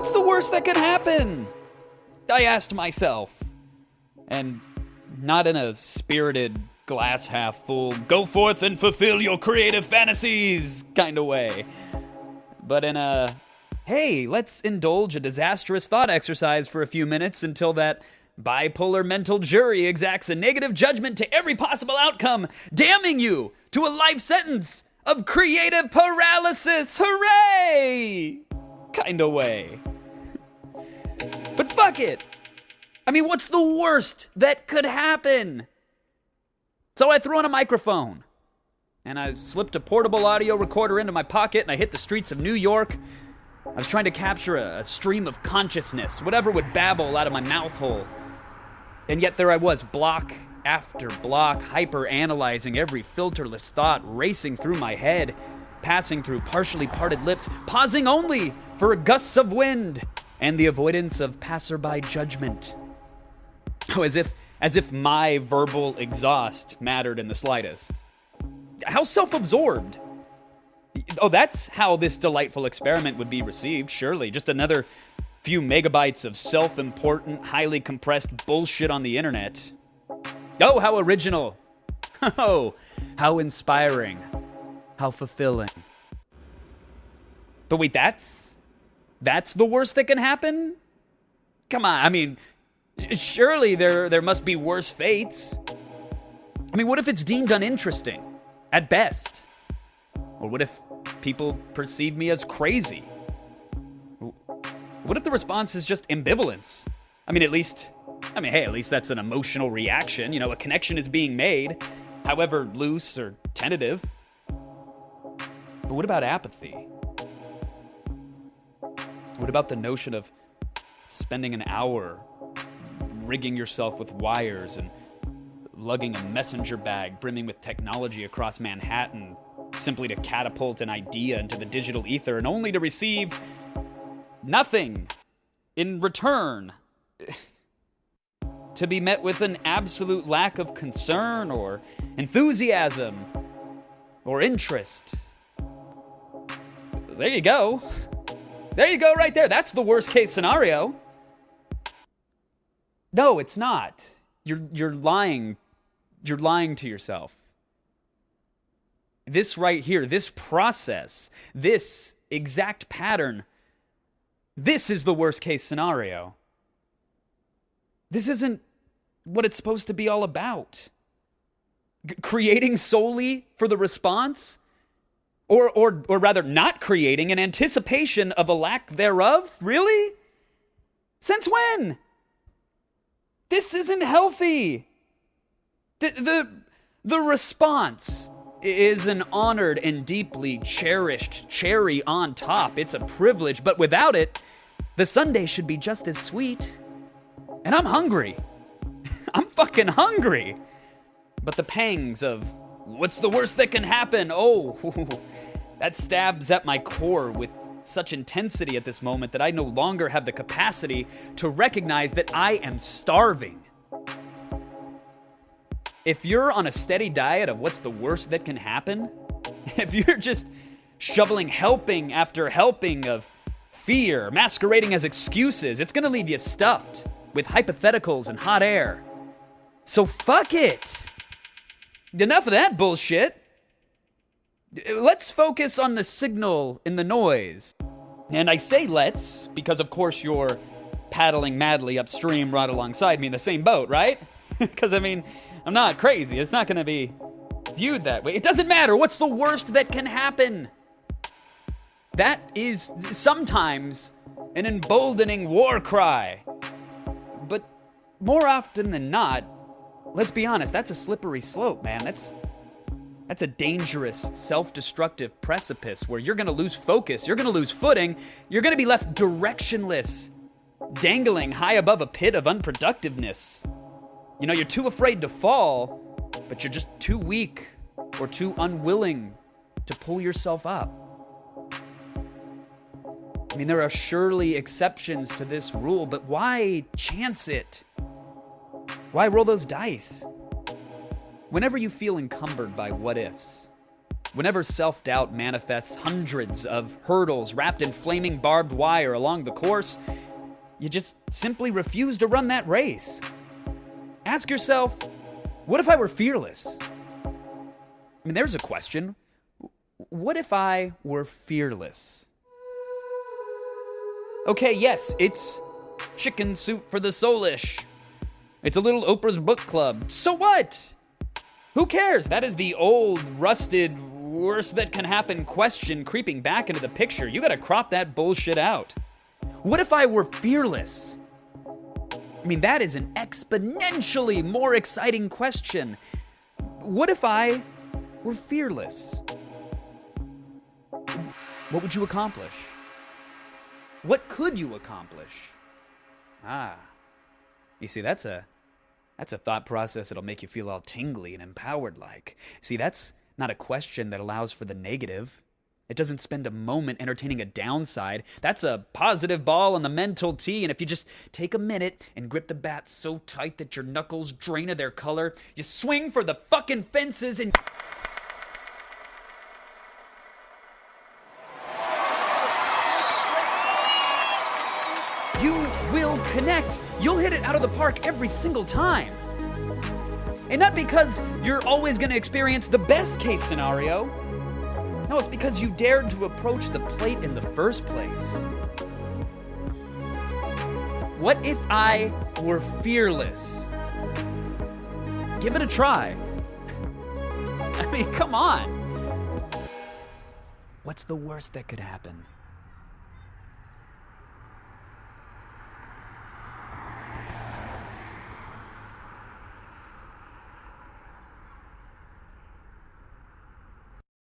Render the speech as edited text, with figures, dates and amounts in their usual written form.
What's the worst that can happen? I asked myself. And not in a spirited, glass half full, go forth and fulfill your creative fantasies kind of way. But in a, hey, let's indulge a disastrous thought exercise for a few minutes until that bipolar mental jury exacts a negative judgment to every possible outcome, damning you to a life sentence of creative paralysis. Hooray! Kind of way. But fuck it. I mean, what's the worst that could happen? So I threw on a microphone, and I slipped a portable audio recorder into my pocket, and I hit the streets of New York. I was trying to capture a stream of consciousness, whatever would babble out of my mouth hole. And yet there I was, block after block, hyper-analyzing every filterless thought racing through my head, passing through partially parted lips, pausing only for gusts of wind and the avoidance of passerby judgment. Oh, as if my verbal exhaust mattered in the slightest. How self-absorbed. Oh, that's how this delightful experiment would be received, surely. Just another few megabytes of self-important, highly compressed bullshit on the internet. Oh, how original. Oh, how inspiring. How fulfilling. But wait, that's the worst that can happen? Come on, I mean, surely there must be worse fates. I mean, what if it's deemed uninteresting, at best? Or what if people perceive me as crazy? What if the response is just ambivalence? I mean, at least that's an emotional reaction. You know, a connection is being made, however loose or tentative. But what about apathy? What about the notion of spending an hour rigging yourself with wires and lugging a messenger bag brimming with technology across Manhattan simply to catapult an idea into the digital ether and only to receive nothing in return? To be met with an absolute lack of concern or enthusiasm or interest. There you go. There you go right there. That's the worst case scenario. No, it's not. You're lying. You're lying to yourself. This right here, this process, this exact pattern, this is the worst case scenario. This isn't what it's supposed to be all about. Creating solely for the response? Or rather, not creating in anticipation of a lack thereof? Really? Since when? This isn't healthy. The response is an honored and deeply cherished cherry on top. It's a privilege, but without it, the sundae should be just as sweet. And I'm hungry. I'm fucking hungry. But the pangs of what's the worst that can happen? Oh, that stabs at my core with such intensity at this moment that I no longer have the capacity to recognize that I am starving. If you're on a steady diet of what's the worst that can happen, if you're just shoveling helping after helping of fear, masquerading as excuses, it's gonna leave you stuffed with hypotheticals and hot air. So fuck it. Enough of that bullshit. Let's focus on the signal in the noise. And I say let's because, of course, you're paddling madly upstream right alongside me in the same boat, right? Because, I mean, I'm not crazy. It's not going to be viewed that way. It doesn't matter. What's the worst that can happen? That is sometimes an emboldening war cry. But more often than not, let's be honest, that's a slippery slope, man. That's a dangerous, self-destructive precipice where you're going to lose focus, you're going to lose footing, you're going to be left directionless, dangling high above a pit of unproductiveness. You know, you're too afraid to fall, but you're just too weak or too unwilling to pull yourself up. I mean, there are surely exceptions to this rule, but why chance it? Why roll those dice? Whenever you feel encumbered by what-ifs, Whenever self-doubt manifests hundreds of hurdles wrapped in flaming barbed wire along the course, you just simply refuse to run that race. Ask yourself, what if I were fearless? I mean, there's a question. What if I were fearless? Okay, yes, it's chicken soup for the soulish. It's a little Oprah's book club. So what? Who cares? That is the old, rusted, worst that can happen question creeping back into the picture. You gotta crop that bullshit out. What if I were fearless? I mean, that is an exponentially more exciting question. What if I were fearless? What would you accomplish? What could you accomplish? You see, that's a thought process that'll make you feel all tingly and empowered like. See, that's not a question that allows for the negative. It doesn't spend a moment entertaining a downside. That's a positive ball on the mental tee, and if you just take a minute and grip the bat so tight that your knuckles drain of their color, you swing for the fucking fences and... you will connect. You'll hit it out of the park every single time. And not because you're always going to experience the best case scenario. No, it's because you dared to approach the plate in the first place. What if I were fearless? Give it a try. I mean, come on. What's the worst that could happen?